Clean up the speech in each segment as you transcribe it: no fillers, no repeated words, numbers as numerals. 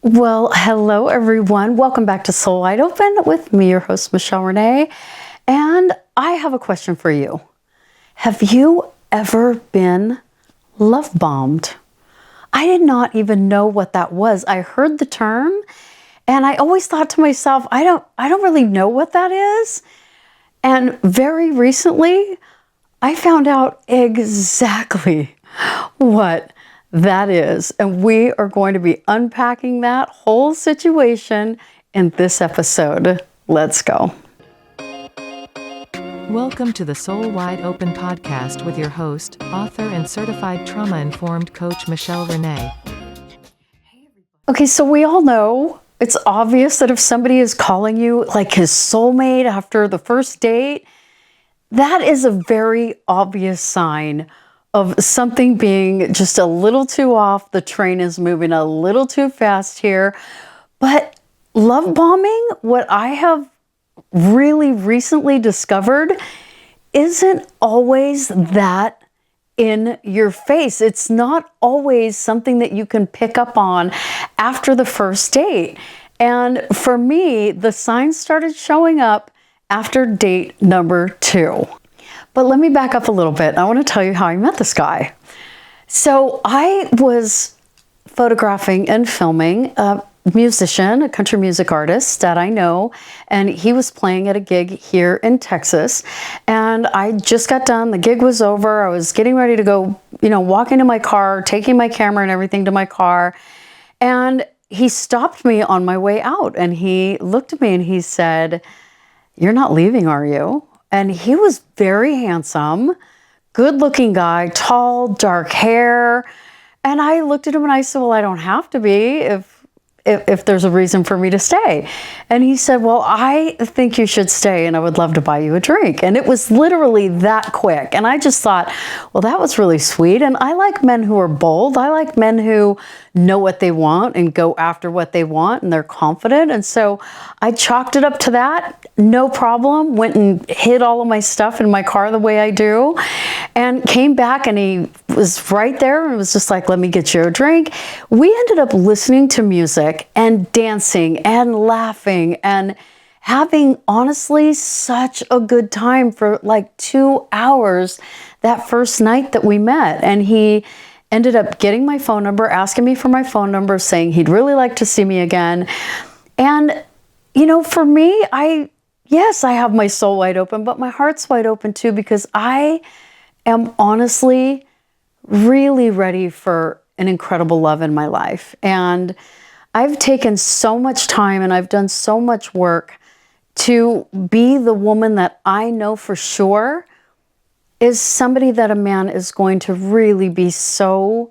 Well, hello everyone. Welcome back to Soul Wide Open with me, your host, Michelle Renee. And I have a question for you. Have you ever been love bombed? I did not even know what that was. I heard the term and I always thought to myself, I don't really know what that is. And very recently, I found out exactly what that is. And we are going to be unpacking that whole situation in this episode. Let's go. Welcome to the Soul Wide Open podcast with your host, author, and certified trauma-informed coach, Michelle Renee. Okay, so we all know it's obvious that if somebody is calling you like his soulmate after the first date, that is a very obvious sign of something being just a little too off. The train is moving a little too fast here. But love bombing, what I have really recently discovered, isn't always that in your face. It's not always something that you can pick up on after the first date. And for me, the signs started showing up after date number 2. But let me back up a little bit. I want to tell you how I met this guy. So I was photographing and filming a musician, a country music artist that I know, and he was playing at a gig here in Texas. And I just got done. The gig was over. I was getting ready to go, walk into my car, taking my camera and everything to my car. And he stopped me on my way out and he looked at me and he said, "You're not leaving, are you?" And he was very handsome, good-looking guy, tall, dark hair. And I looked at him and I said, "Well, I don't have to be if there's a reason for me to stay." And he said, "Well, I think you should stay and I would love to buy you a drink." And it was literally that quick. And I just thought, well, that was really sweet. And I like men who are bold. I like men who know what they want and go after what they want and they're confident. And so I chalked it up to that. No problem. Went and hid all of my stuff in my car the way I do and came back and he was right there and was just like, "Let me get you a drink." We ended up listening to music and dancing and laughing and having honestly such a good time for like 2 hours that first night that we met. And he ended up getting my phone number, asking me for my phone number, saying he'd really like to see me again. And, for me, yes, I have my soul wide open, but my heart's wide open too, because I am honestly really ready for an incredible love in my life. And I've taken so much time and I've done so much work to be the woman that I know for sure is somebody that a man is going to really be so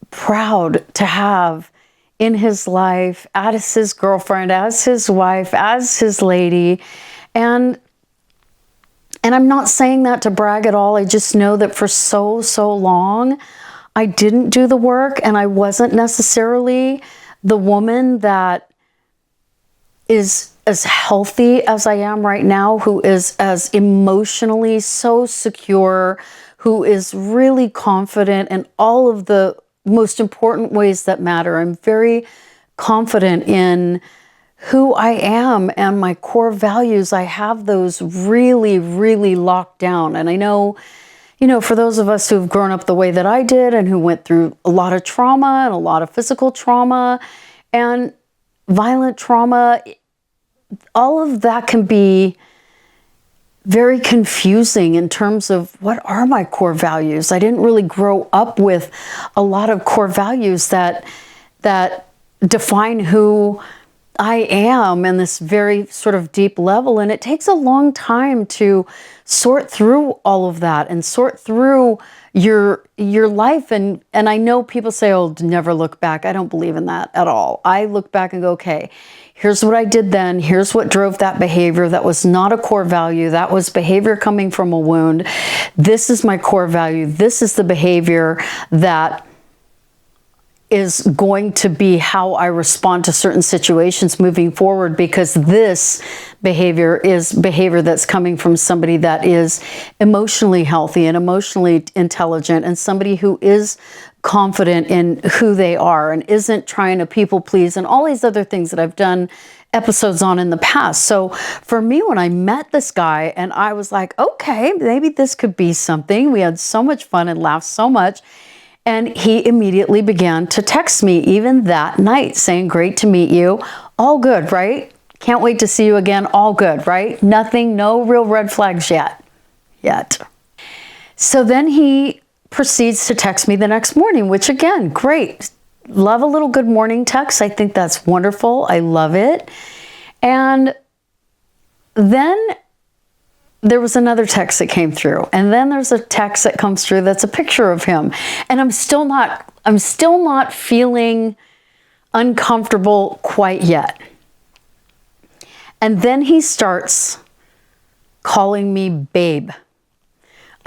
proud to have in his life, as his girlfriend, as his wife, as his lady. And I'm not saying that to brag at all. I just know that for so long, I didn't do the work and I wasn't necessarily the woman that is as healthy as I am right now, who is as emotionally so secure, who is really confident in all of the most important ways that matter. I'm very confident in who I am and my core values. I have those really, really locked down. And I know, for those of us who've grown up the way that I did and who went through a lot of trauma and a lot of physical trauma and violent trauma, all of that can be very confusing in terms of what are my core values. I didn't really grow up with a lot of core values that define who I am in this very sort of deep level. And it takes a long time to sort through all of that and sort through your life. And I know people say, "Oh, never look back." I don't believe in that at all. I look back and go, okay, here's what I did then. Here's what drove that behavior. That was not a core value. That was behavior coming from a wound. This is my core value. This is the behavior that is going to be how I respond to certain situations moving forward, because this behavior is behavior that's coming from somebody that is emotionally healthy and emotionally intelligent and somebody who is confident in who they are and isn't trying to people please and all these other things that I've done episodes on in the past. So for me, when I met this guy and I was like, okay, maybe this could be something. We had so much fun and laughed so much. And he immediately began to text me even that night saying, great to meet you. All good, right? Can't wait to see you again. All good, right? Nothing, no real red flags yet. So then he proceeds to text me the next morning, which again, great. Love a little good morning text. I think that's wonderful. I love it. And then there was another text that came through. And then there's a text that comes through that's a picture of him. And I'm still not feeling uncomfortable quite yet. And then he starts calling me babe.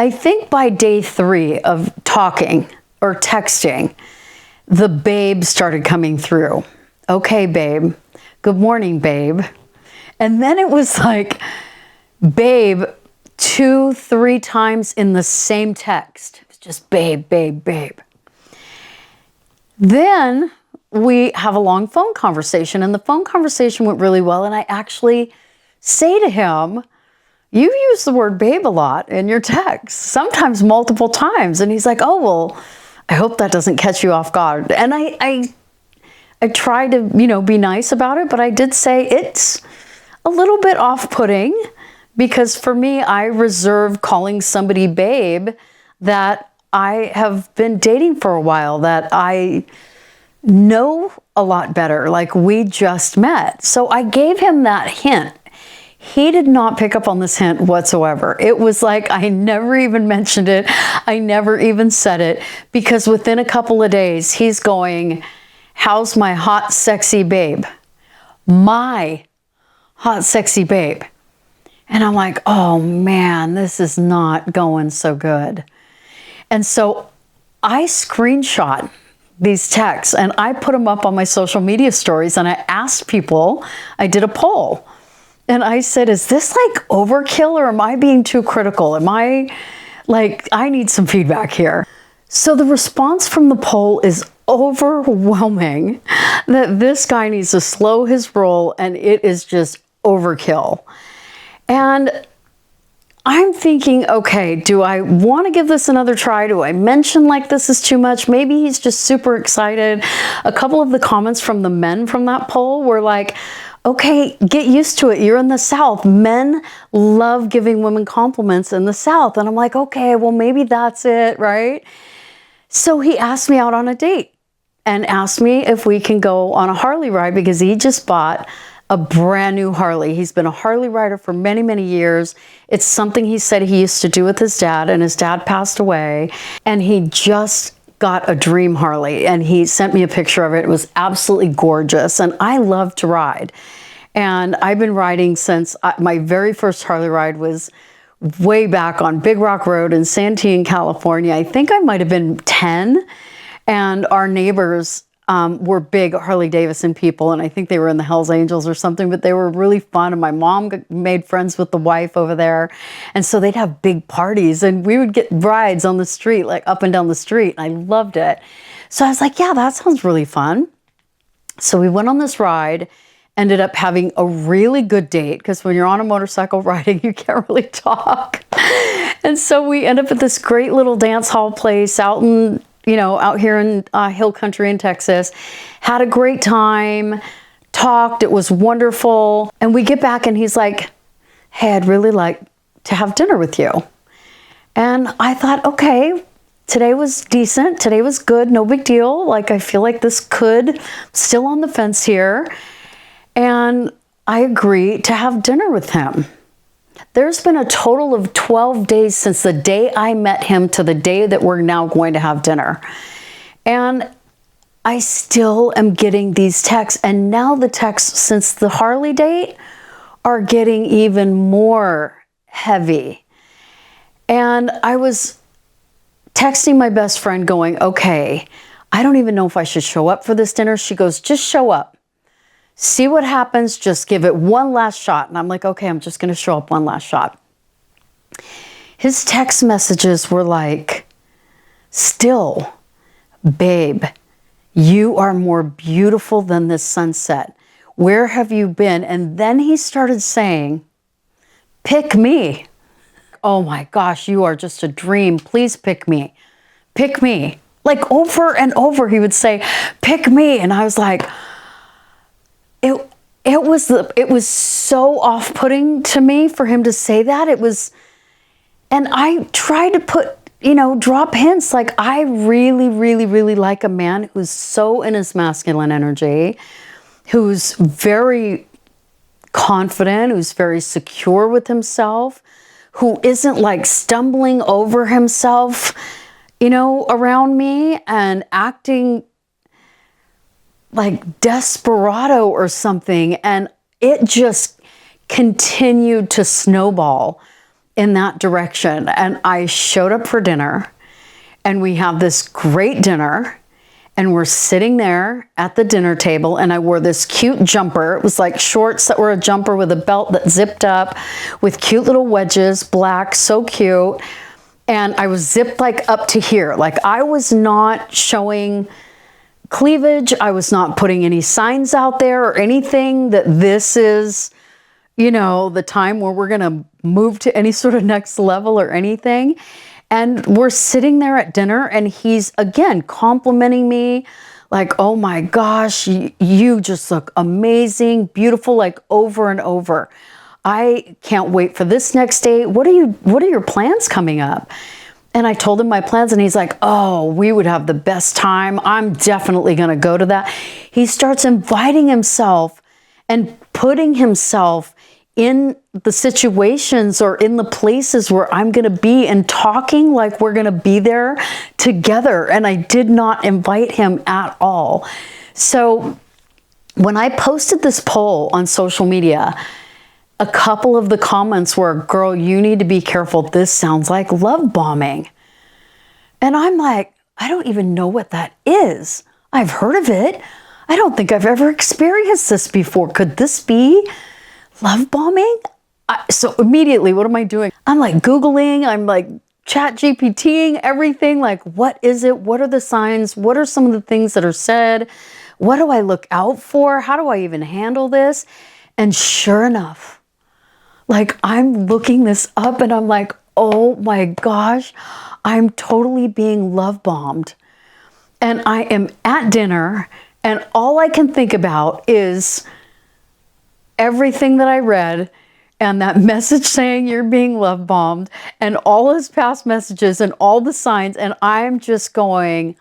I think by day 3 of talking or texting, the babe started coming through. Okay, babe. Good morning, babe. And then it was like, babe, 2-3 times in the same text. It was just babe, babe, babe. Then we have a long phone conversation, and the phone conversation went really well. And I actually say to him, you use the word babe a lot in your text, sometimes multiple times. And he's like, oh, well, I hope that doesn't catch you off guard. And I try to, be nice about it, but I did say it's a little bit off-putting because for me, I reserve calling somebody babe that I have been dating for a while, that I know a lot better, like we just met. So I gave him that hint. He did not pick up on this hint whatsoever. It was like I never even mentioned it. I never even said it because within a couple of days, he's going, how's my hot, sexy babe? My hot, sexy babe. And I'm like, oh man, this is not going so good. And so I screenshot these texts and I put them up on my social media stories and I asked people, I did a poll. And I said, is this like overkill or am I being too critical? Am I like, I need some feedback here. So the response from the poll is overwhelming that this guy needs to slow his roll and it is just overkill. And I'm thinking, okay, do I want to give this another try? Do I mention like this is too much? Maybe he's just super excited. A couple of the comments from the men from that poll were like, okay, get used to it. You're in the South. Men love giving women compliments in the South. And I'm like, okay, well, maybe that's it, right? So he asked me out on a date and asked me if we can go on a Harley ride because he just bought a brand new Harley. He's been a Harley rider for many, many years. It's something he said he used to do with his dad, and his dad passed away. And he just got a dream Harley and he sent me a picture of it. It was absolutely gorgeous. And I love to ride. And I've been riding since my very first Harley ride was way back on Big Rock Road in Santee, California. I think I might have been 10. And our neighbors were big Harley Davidson people. And I think they were in the Hells Angels or something, but they were really fun. And my mom made friends with the wife over there. And so they'd have big parties and we would get rides on the street, like up and down the street. And I loved it. So I was like, yeah, that sounds really fun. So we went on this ride, ended up having a really good date because when you're on a motorcycle riding, you can't really talk. And so we end up at this great little dance hall place out in, out here in Hill Country in Texas. Had a great time, talked, it was wonderful. And we get back and he's like, hey, I'd really like to have dinner with you. And I thought, okay, today was decent. Today was good. No big deal. Like, I feel like this could, still on the fence here. And I agreed to have dinner with him. There's been a total of 12 days since the day I met him to the day that we're now going to have dinner. And I still am getting these texts. And now the texts since the Harley date are getting even more heavy. And I was texting my best friend going, okay, I don't even know if I should show up for this dinner. She goes, just show up. See what happens. Just give it one last shot. And I'm like, okay, I'm just going to show up one last shot. His text messages were like, still, babe, you are more beautiful than this sunset. Where have you been? And then he started saying, pick me. Oh my gosh, you are just a dream. Please pick me. Pick me. Like over and over, he would say, pick me. And I was like, it was so off-putting to me for him to say that. And I tried to put, drop hints. Like, I really, really, really like a man who's so in his masculine energy, who's very confident, who's very secure with himself, who isn't like stumbling over himself, around me and acting like desperado or something. And it just continued to snowball in that direction. And I showed up for dinner, and we have this great dinner, and we're sitting there at the dinner table, and I wore this cute jumper. It was like shorts that were a jumper with a belt that zipped up with cute little wedges, black, so cute. And I was zipped like up to here. Like, I was not showing cleavage. I was not putting any signs out there or anything that this is, the time where we're going to move to any sort of next level or anything. And we're sitting there at dinner, and he's again complimenting me like, oh my gosh, you just look amazing, beautiful, like over and over. I can't wait for this next date. What are your plans coming up? And I told him my plans, and he's like, oh, we would have the best time. I'm definitely going to go to that. He starts inviting himself and putting himself in the situations or in the places where I'm going to be, and talking like we're going to be there together. And I did not invite him at all. So when I posted this poll on social media, a couple of the comments were, girl, you need to be careful. This sounds like love bombing. And I'm like, I don't even know what that is. I've heard of it. I don't think I've ever experienced this before. Could this be love bombing? So immediately, what am I doing? I'm like Googling, I'm like chat GPTing everything. Like, what is it? What are the signs? What are some of the things that are said? What do I look out for? How do I even handle this? And sure enough, like, I'm looking this up, and I'm like, oh my gosh, I'm totally being love bombed. And I am at dinner, and all I can think about is everything that I read, and that message saying you're being love bombed, and all his past messages and all the signs. And I'm just going,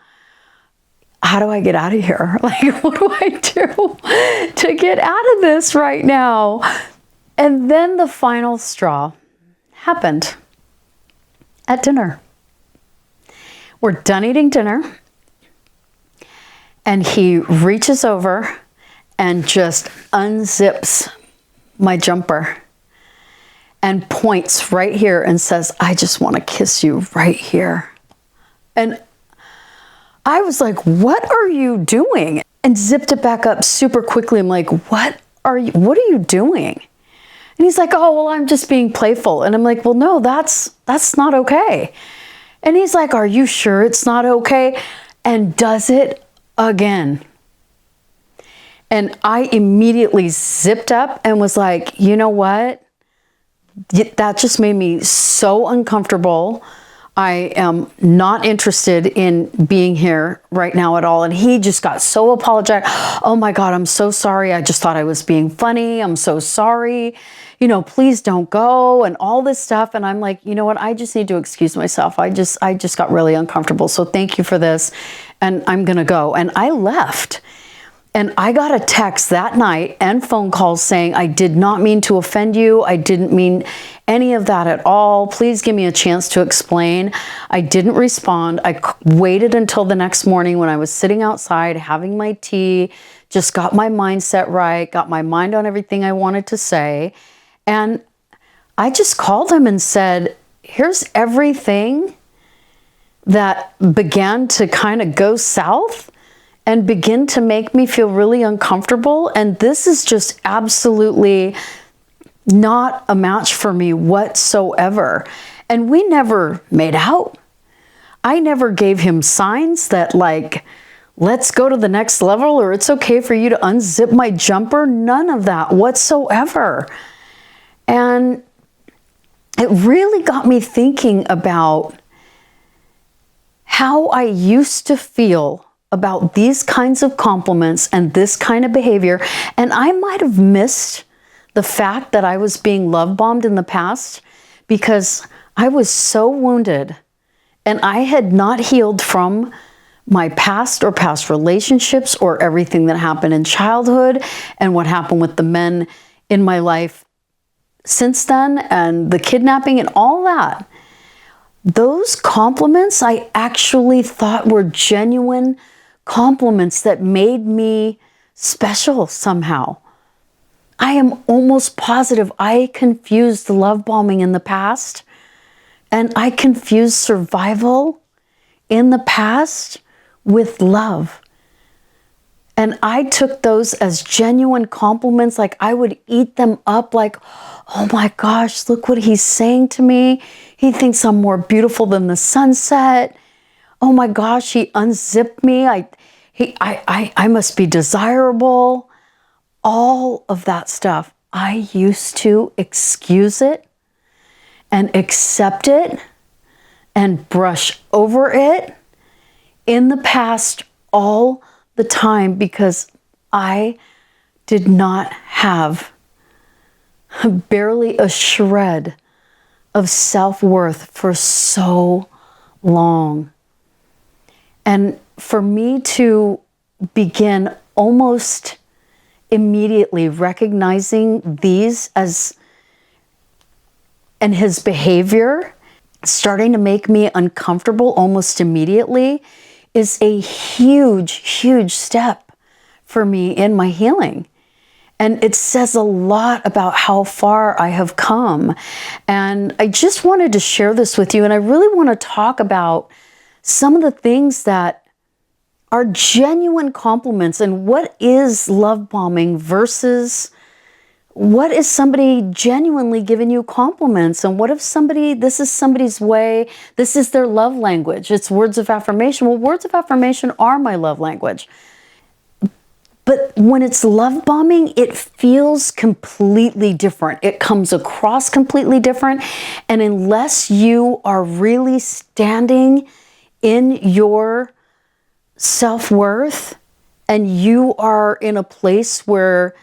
how do I get out of here? Like, what do I do to get out of this right now? And then the final straw happened at dinner. We're done eating dinner, and he reaches over and just unzips my jumper and points right here and says, I just want to kiss you right here. And I was like, what are you doing? And zipped it back up super quickly. I'm like, what are you doing? And he's like, oh, well, I'm just being playful. And I'm like, well, no, that's not okay. And he's like, are you sure it's not okay? And does it again. And I immediately zipped up and was like, you know what? That just made me so uncomfortable. I am not interested in being here right now at all. And he just got so apologetic. Oh my God, I'm so sorry. I just thought I was being funny. I'm so sorry. Please don't go, and all this stuff. And I'm like, you know what? I just need to excuse myself. I just got really uncomfortable. So thank you for this. And I'm going to go. And I left. And I got a text that night and phone calls saying, I did not mean to offend you. I didn't mean any of that at all. Please give me a chance to explain. I didn't respond. I waited until the next morning when I was sitting outside having my tea, just got my mindset right, got my mind on everything I wanted to say. And I just called him and said, here's everything that began to kind of go south and begin to make me feel really uncomfortable. And this is just absolutely not a match for me whatsoever. And we never made out. I never gave him signs that like, let's go to the next level, or it's okay for you to unzip my jumper. None of that whatsoever. And it really got me thinking about how I used to feel about these kinds of compliments and this kind of behavior. And I might have missed the fact that I was being love bombed in the past because I was so wounded and I had not healed from my past or past relationships or everything that happened in childhood and what happened with the men in my life since then and the kidnapping and all that. Those compliments I actually thought were genuine compliments that made me special somehow. I am almost positive I confused love bombing in the past, and I confused survival in the past with love. And I took those as genuine compliments, like I would eat them up like, oh my gosh, look what he's saying to me. He thinks I'm more beautiful than the sunset. Oh my gosh, he unzipped me. I must be desirable. All of that stuff. I used to excuse it and accept it and brush over it in the past all the time because I did not have barely a shred of self-worth for so long. And for me to begin almost immediately recognizing these as, and his behavior starting to make me uncomfortable almost immediately is a huge, huge step for me in my healing. And it says a lot about how far I have come. And I just wanted to share this with you. And I really want to talk about some of the things that are genuine compliments and what is love bombing versus what is somebody genuinely giving you compliments, and what if this is somebody's way, this is their love language, it's words of affirmation. Well, words of affirmation are my love language. But when it's love bombing, it feels completely different. It comes across completely different. And unless you are really standing in your self-worth and you are in a place where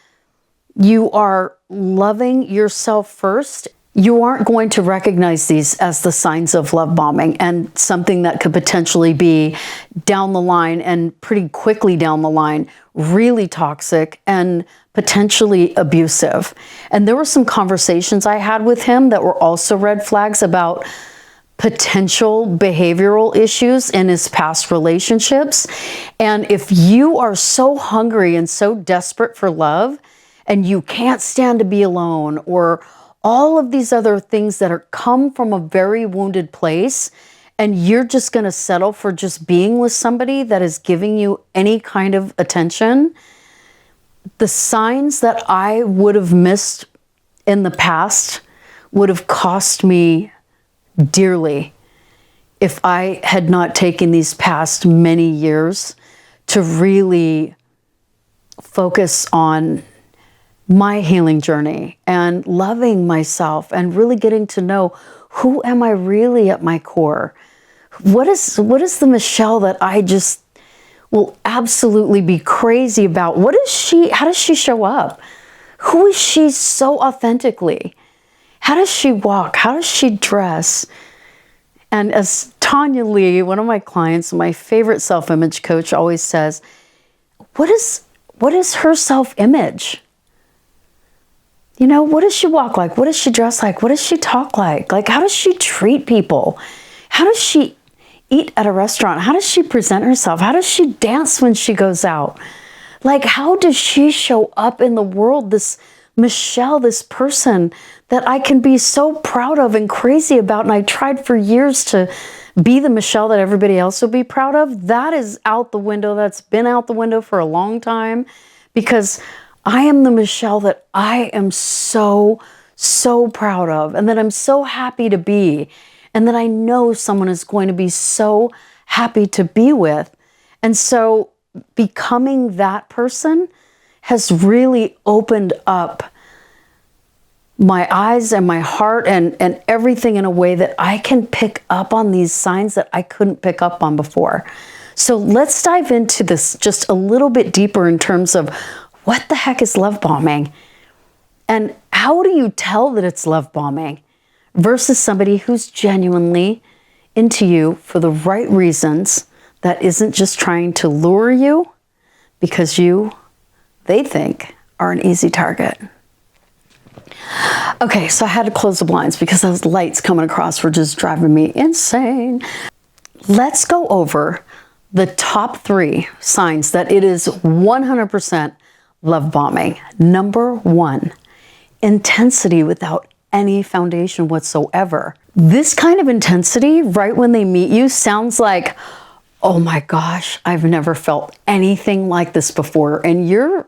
you are loving yourself first, you aren't going to recognize these as the signs of love bombing and something that could potentially be down the line and pretty quickly down the line, really toxic and potentially abusive. And there were some conversations I had with him that were also red flags about potential behavioral issues in his past relationships. And if you are so hungry and so desperate for love and you can't stand to be alone, or all of these other things that come from a very wounded place, and you're just going to settle for just being with somebody that is giving you any kind of attention, the signs that I would have missed in the past would have cost me dearly if I had not taken these past many years to really focus on my healing journey and loving myself and really getting to know who am I really at my core. What is the Michelle that I just will absolutely be crazy about? How does she show up? Who is she so authentically? How does she walk? How does she dress? And as Tanya Lee, one of my clients, my favorite self-image coach, always says, what is her self-image? You know, what does she walk like? What does she dress like? What does she talk like? Like, how does she treat people? How does she eat at a restaurant? How does she present herself? How does she dance when she goes out? Like, how does she show up in the world? This Michelle, this person that I can be so proud of and crazy about. And I tried for years to be the Michelle that everybody else would be proud of. That is out the window. That's been out the window for a long time, because I am the Michelle that I am so, so proud of and that I'm so happy to be. and that I know someone is going to be so happy to be with. And so becoming that person has really opened up my eyes and my heart and everything in a way that I can pick up on these signs that I couldn't pick up on before. So let's dive into this just a little bit deeper in terms of what the heck is love bombing? And how do you tell that it's love bombing versus somebody who's genuinely into you for the right reasons, that isn't just trying to lure you because they think, are an easy target. Okay, so I had to close the blinds because those lights coming across were just driving me insane. Let's go over the top 3 signs that it is 100% love bombing. Number 1, intensity without any foundation whatsoever. This kind of intensity, right when they meet you, sounds like, oh my gosh, I've never felt anything like this before. And you're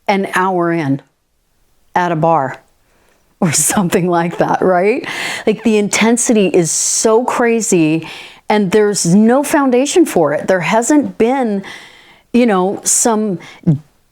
an hour in at a bar or something like that, right? Like the intensity is so crazy and there's no foundation for it. There hasn't been, some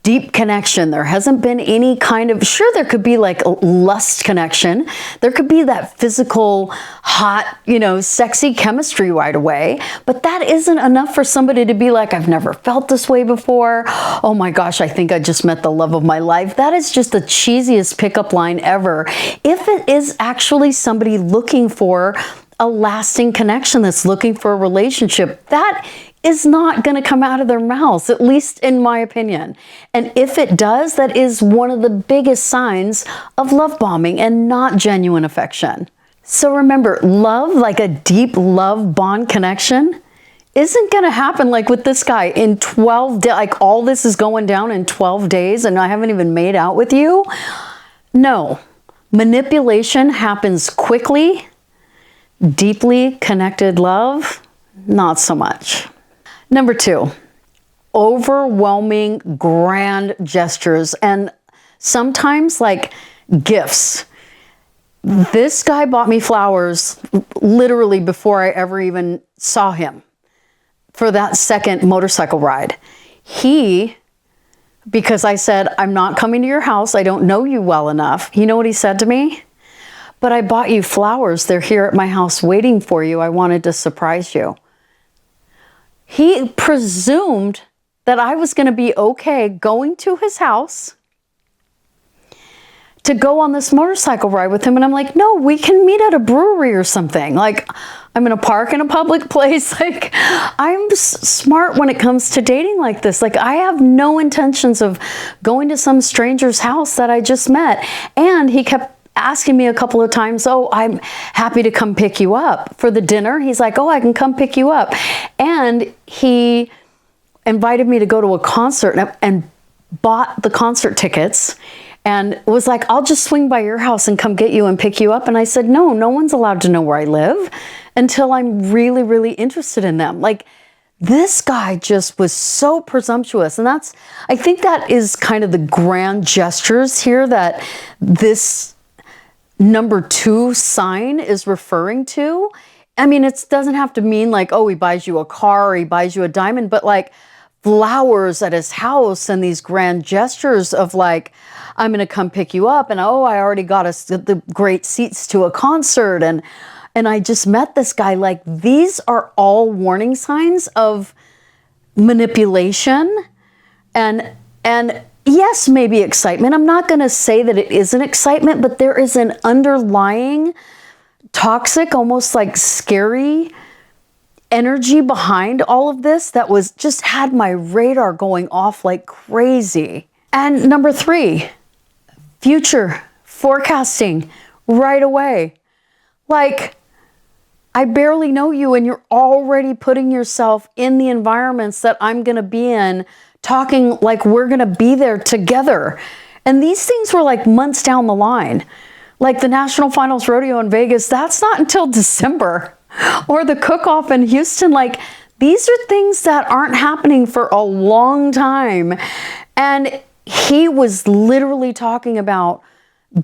deep connection. There hasn't been any kind of, sure, there could be like a lust connection. There could be that physical, hot, sexy chemistry right away. But that isn't enough for somebody to be like, I've never felt this way before. Oh my gosh, I think I just met the love of my life. That is just the cheesiest pickup line ever. If it is actually somebody looking for a lasting connection, that's looking for a relationship, that is not going to come out of their mouths, at least in my opinion. And if it does, that is one of the biggest signs of love bombing and not genuine affection. So remember, love, like a deep love bond connection, isn't going to happen like with this guy in 12 days. Like all this is going down in 12 days and I haven't even made out with you. No, manipulation happens quickly. Deeply connected love, not so much. Number 2, overwhelming grand gestures and sometimes like gifts. This guy bought me flowers literally before I ever even saw him for that second motorcycle ride. Because I said, I'm not coming to your house. I don't know you well enough. You know what he said to me? But I bought you flowers. They're here at my house waiting for you. I wanted to surprise you. He presumed that I was going to be okay going to his house to go on this motorcycle ride with him. And I'm like, no, we can meet at a brewery or something. Like, I'm going to park in a public place. Like, I'm smart when it comes to dating like this. Like, I have no intentions of going to some stranger's house that I just met. And he kept asking me a couple of times, oh, I'm happy to come pick you up for the dinner. He's like, oh, I can come pick you up. And he invited me to go to a concert and bought the concert tickets and was like, I'll just swing by your house and come get you and pick you up. And I said, no one's allowed to know where I live until I'm really, really interested in them. Like, this guy just was so presumptuous. And I think that is kind of the grand gestures here that this number 2 sign is referring to. I mean, it doesn't have to mean like, oh, he buys you a car or he buys you a diamond, but like flowers at his house and these grand gestures of like, I'm going to come pick you up and oh, I already got us the great seats to a concert and I just met this guy. Like, these are all warning signs of manipulation and yes, maybe excitement. I'm not going to say that it isn't excitement, but there is an underlying toxic, almost like scary energy behind all of this that was just had my radar going off like crazy. And number 3, future forecasting right away. Like, I barely know you and you're already putting yourself in the environments that I'm going to be in, talking like we're going to be there together. And these things were like months down the line. Like the National Finals Rodeo in Vegas, that's not until December. Or the cook-off in Houston. Like, these are things that aren't happening for a long time. And he was literally talking about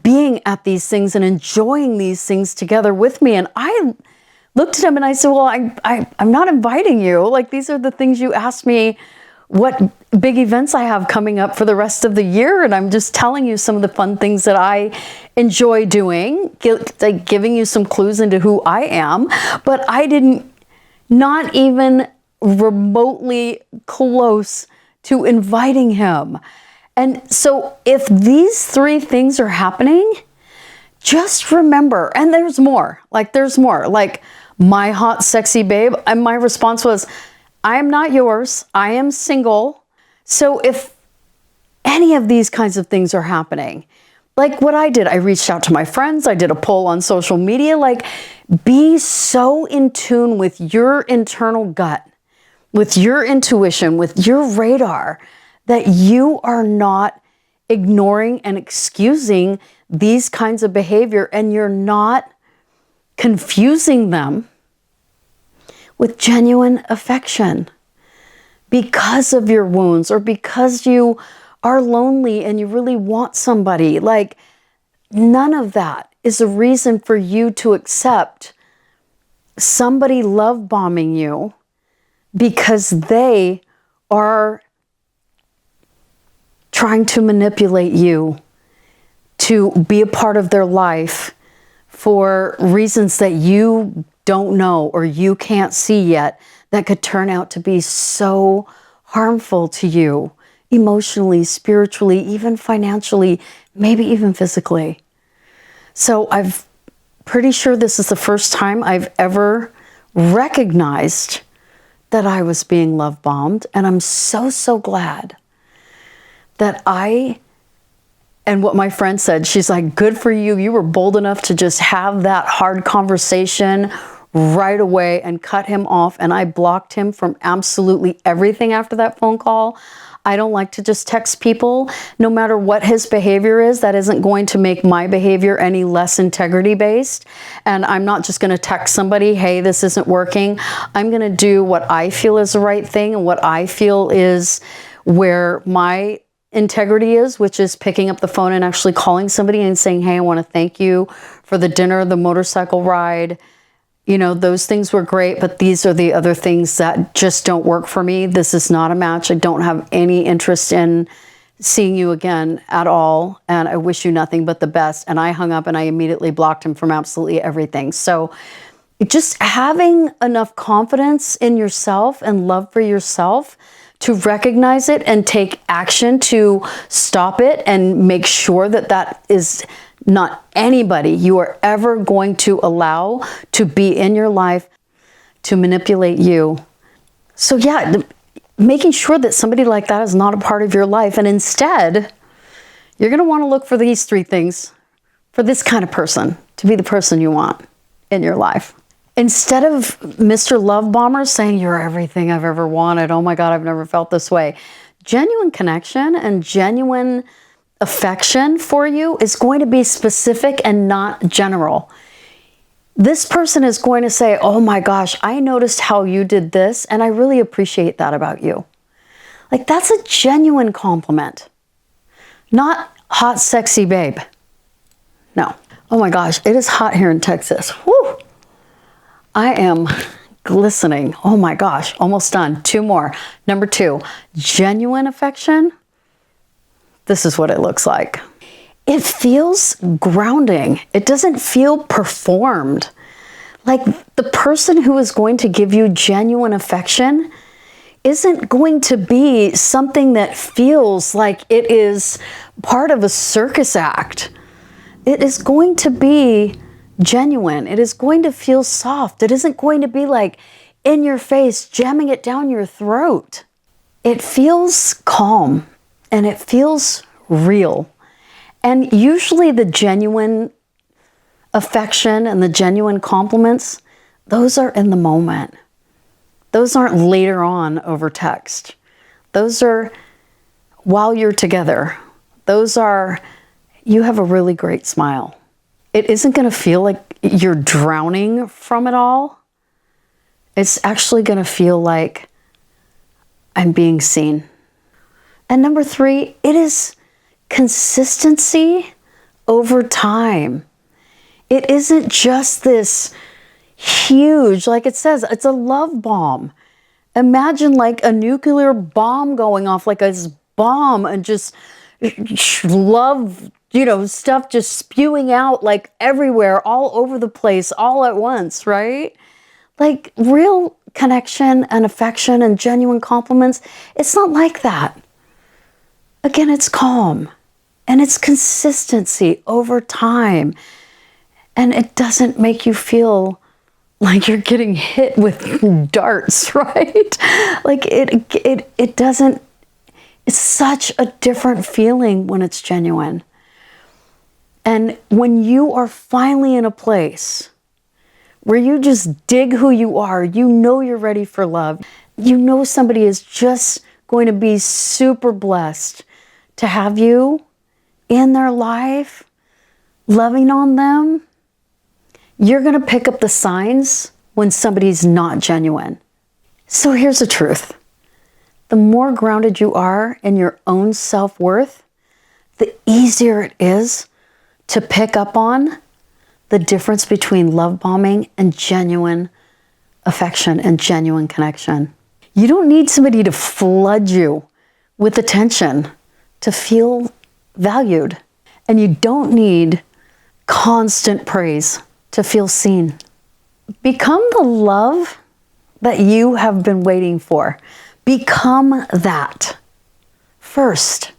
being at these things and enjoying these things together with me. And looked at him and I said, well, I'm not inviting you. Like, these are the things you asked me, what big events I have coming up for the rest of the year. And I'm just telling you some of the fun things that I enjoy doing, like giving you some clues into who I am. But I didn't, not even remotely close to inviting him. And so if these three things are happening, just remember, and there's more, like my hot, sexy babe. And my response was, I am not yours. I am single. So if any of these kinds of things are happening, like what I did, I reached out to my friends. I did a poll on social media, like be so in tune with your internal gut, with your intuition, with your radar, that you are not ignoring and excusing these kinds of behavior, and you're not confusing them with genuine affection because of your wounds or because you are lonely and you really want somebody. Like, none of that is a reason for you to accept somebody love bombing you because they are trying to manipulate you to be a part of their life for reasons that you don't know or you can't see yet, that could turn out to be so harmful to you emotionally, spiritually, even financially, maybe even physically. So I'm pretty sure this is the first time I've ever recognized that I was being love bombed. And I'm so glad that and what my friend said, she's like, good for you. You were bold enough to just have that hard conversation right away and cut him off. And I blocked him from absolutely everything after that phone call. I don't like to just text people. No matter what his behavior is, that isn't going to make my behavior any less integrity based. And I'm not just going to text somebody, hey, this isn't working. I'm going to do what I feel is the right thing and what I feel is where my integrity is, which is picking up the phone and actually calling somebody and saying, hey, I want to thank you for the dinner, the motorcycle ride. You know, those things were great, but these are the other things that just don't work for me. This is not a match. I don't have any interest in seeing you again at all. And I wish you nothing but the best. And I hung up and I immediately blocked him from absolutely everything. So just having enough confidence in yourself and love for yourself to recognize it and take action to stop it and make sure that that is not anybody you are ever going to allow to be in your life to manipulate you. So yeah, making sure that somebody like that is not a part of your life. And instead, you're going to want to look for these three things for this kind of person to be the person you want in your life. Instead of Mr. Love Bomber saying, you're everything I've ever wanted. Oh my God, I've never felt this way. Genuine connection and genuine affection for you is going to be specific and not general. This person is going to say, oh my gosh, I noticed how you did this and I really appreciate that about you. Like, that's a genuine compliment, not hot, sexy babe. No. Oh my gosh, it is hot here in Texas. Whew. I am glistening. Oh my gosh, almost done. Two more. Number 2, genuine affection. This is what it looks like. It feels grounding. It doesn't feel performed. Like, the person who is going to give you genuine affection isn't going to be something that feels like it is part of a circus act. It is going to be genuine. It is going to feel soft. It isn't going to be like in your face, jamming it down your throat. It feels calm and it feels real. And usually the genuine affection and the genuine compliments, those are in the moment. Those aren't later on over text. Those are while you're together. Those are, you have a really great smile. It isn't going to feel like you're drowning from it all. It's actually going to feel like I'm being seen. And number 3, it is consistency over time. It isn't just this huge. Like it says, it's a love bomb. Imagine like a nuclear bomb going off, like a bomb, and just love, stuff just spewing out like everywhere, all over the place, all at once, right? Like real connection and affection and genuine compliments, it's not like that. Again, it's calm and it's consistency over time. And it doesn't make you feel like you're getting hit with darts, right? Like it doesn't, it's such a different feeling when it's genuine. And when you are finally in a place where you just dig who you are, you're ready for love, somebody is just going to be super blessed to have you in their life, loving on them, you're going to pick up the signs when somebody's not genuine. So here's the truth. The more grounded you are in your own self-worth, the easier it is to pick up on the difference between love bombing and genuine affection and genuine connection. You don't need somebody to flood you with attention to feel valued. And you don't need constant praise to feel seen. Become the love that you have been waiting for. Become that first.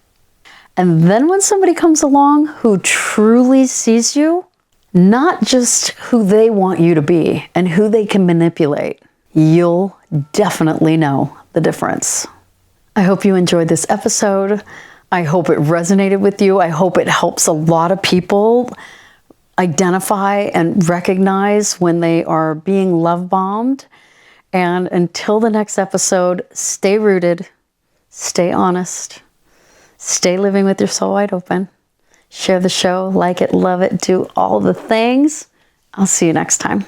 And then when somebody comes along who truly sees you, not just who they want you to be and who they can manipulate, you'll definitely know the difference. I hope you enjoyed this episode. I hope it resonated with you. I hope it helps a lot of people identify and recognize when they are being love bombed. And until the next episode, stay rooted, stay honest, stay living with your soul wide open. Share the show, like it, love it, do all the things. I'll see you next time.